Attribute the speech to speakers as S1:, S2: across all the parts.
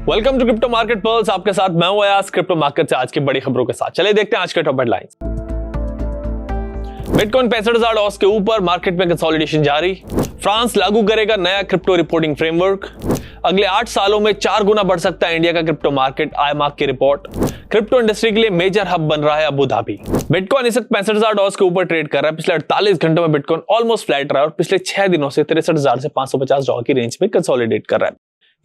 S1: Welcome to crypto market pulse. आपके साथ मैं हूं अयाज, क्रिप्टो मार्केट से आज की बड़ी खबरों के साथ। चलिए देखते हैं आज के टॉप हेडलाइंस। बिटकॉइन $65,000 के ऊपर, मार्केट में कंसोलिडेशन जारी। फ्रांस लागू करेगा नया क्रिप्टो रिपोर्टिंग फ्रेमवर्क। अगले 8 सालों में 4 गुना बढ़ सकता है इंडिया का क्रिप्टो मार्केट, आईएमएफ की रिपोर्ट। क्रिप्टो इंडस्ट्री के लिए मेजर हब बन रहा है अबू धाबी। बिटकॉइन इस वक्त $65,000 के ऊपर ट्रेड कर रहा है। पिछले 48 घंटों में बिटकॉइन ऑलमोस्ट फ्लैट रहा है और पिछले 6 दिनों से $63,000 से $550 की रेंज में कंसोलिडेट कर रहा है।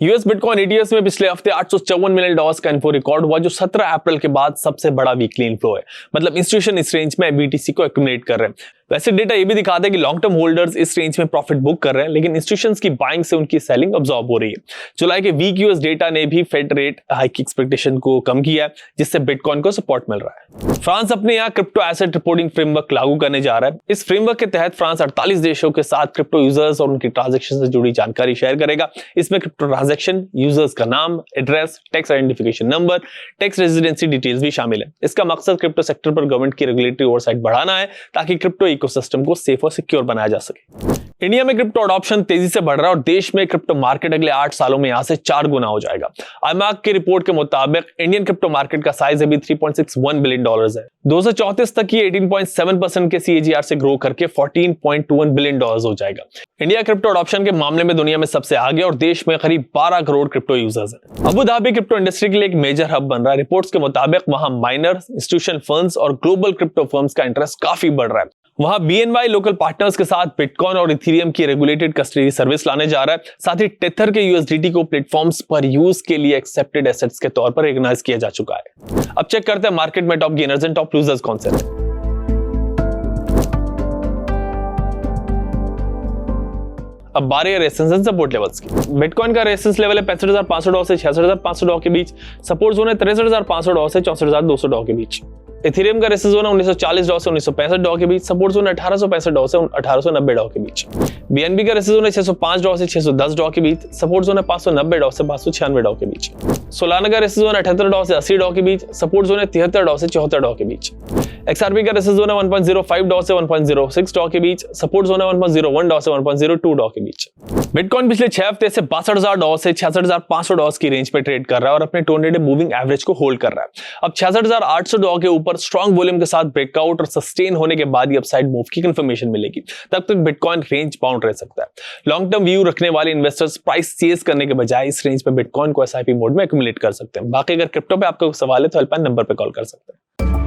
S1: यूएस बिटकॉइन एटीएस में पिछले हफ्ते $854 मिलियन का इन्फो रिकॉर्ड हुआ, जो 17 अप्रैल के बाद सबसे बड़ा वीकली इनफ्लो है। मतलब इंस्टीट्यूशन इस रेंज में बीटीसी को एक्यूमुलेट कर रहे हैं। वैसे डेटा ये भी दिखाता है कि लॉन्ग टर्म होल्डर्स इस रेंज में प्रॉफिट बुक कर रहे हैं, लेकिन इंस्टीट्यूशंस की बाइंग से उनकी सेलिंग अब्सॉर्ब हो रही है। जुलाई के वीक यूएस डेटा ने भी फेड रेट हाइक की एक्सपेक्टेशन को कम किया है, जिससे बिटकॉइन को सपोर्ट मिल रहा है। फ्रांस अपने यहाँ क्रिप्टो एसेट रिपोर्टिंग फ्रेमवर्क लागू करने जा रहा है। इस फ्रेमवर्क के तहत फ्रांस 48 देशों के साथ क्रिप्टो यूजर्स और उनकी ट्रांजेक्शन से जुड़ी जानकारी शेयर करेगा। इसमें क्रिप्टो ट्रांजेक्शन, यूजर्स का नाम, address, tax identification number, tax residency details भी शामिल है। इसका मकसद क्रिप्टो सेक्टर पर गवर्नमेंट की रेगुलेटरी ओवरसाइट बढ़ाना है, ताकि क्रिप्टो इकोसिस्टम को सेफ और सिक्योर बनाया जा सके। इंडिया में क्रिप्टो अडॉप्शन तेजी से बढ़ रहा है और देश में क्रिप्टो मार्केट अगले 8 सालों में यहां से 4 गुना हो जाएगा। आईएमएफ की रिपोर्ट के मुताबिक इंडियन क्रिप्टो मार्केट का साइज अभी $3.61 बिलियन है। 2034 तक ये 18.7% के सीएजीआर से ग्रो करके $14.21 बिलियन हो जाएगा। इंडिया क्रिप्टो अडॉप्शन के मामले में दुनिया में सबसे आगे और देश में करीब 12 करोड़ क्रिप्टो यूजर्स हैं। अबू धाबी क्रिप्टो इंडस्ट्री के लिए एक मेजर हब बन रहा है। रिपोर्ट्स के मुताबिक वहां माइनर्स, इंस्टीट्यूशन फंड्स और ग्लोबल क्रिप्टो फर्म्स का इंटरेस्ट काफी बढ़ रहा है। वहां बीएनवाई लोकल पार्टनर्स के साथ बिटकॉइन और इथेरियम की रेगुलेटेड कस्टडी सर्विस लाने जा रहा है। साथ ही टेथर के यूएसडीटी को प्लेटफॉर्म्स पर यूज के लिए एक्सेप्टेड एसेट्स के तौर पर रिकॉग्नाइज किया जा चुका है। अब चेक करते हैं मार्केट में top gainers and top losers कौन से हैं। अब बारी है रेजिस्टेंस एंड सपोर्ट लेवल्स की। बिटकॉइन का रेजिस्टेंस लेवल है $65,500 से $66,500 के बीच। सपोर्ट जोन है $63,500 से $64,200 के बीच। इथेरियम का रेजिस्टेंस जोन है $1940 से $1965 के बीच। सपोर्ट जोन है $1865 से $1890 के बीच। बीएनबी का रेजिस्टेंस जोन है $605 से $610 के बीच। सपोर्ट जोन है $590 से $596 के बीच। सोलाना का रेजिस्टेंस जोन है $78 से $80 के बीच। सपोर्ट जोन है $73 से $74 के बीच। एक्सआरपी का रेजिस्टेंस जोन है $1.05 से $1.06 के बीच। सपोर्ट जोन है $1.01 से $1.02 के बीच। बिटकॉइन पिछले 6 हफ्ते से $62,000 से $66,500 की रेंज पे ट्रेड कर रहा है और अपने 200-डे मूविंग एवरेज को होल्ड कर रहा है। अब $66,800 के ऊपर स्ट्रॉन्ग वॉल्यूम के साथ ब्रेकआउट और सस्टेन होने के बाद ही अपसाइड मूव की कंफर्मेशन मिलेगी। तब तक बिटकॉइन रेंज बाउंड रह सकता है। लॉन्ग टर्म व्यू रखने वाले इन्वेस्टर्स प्राइस चेज करने के बजाय इस रेंज पे बिटकॉइन को एसआईपी मोड में एक्यूमुलेट कर सकते हैं। बाकी अगर क्रिप्टो पे आपका कोई सवाल है तो हेल्पलाइन नंबर पे कॉल कर सकते हैं।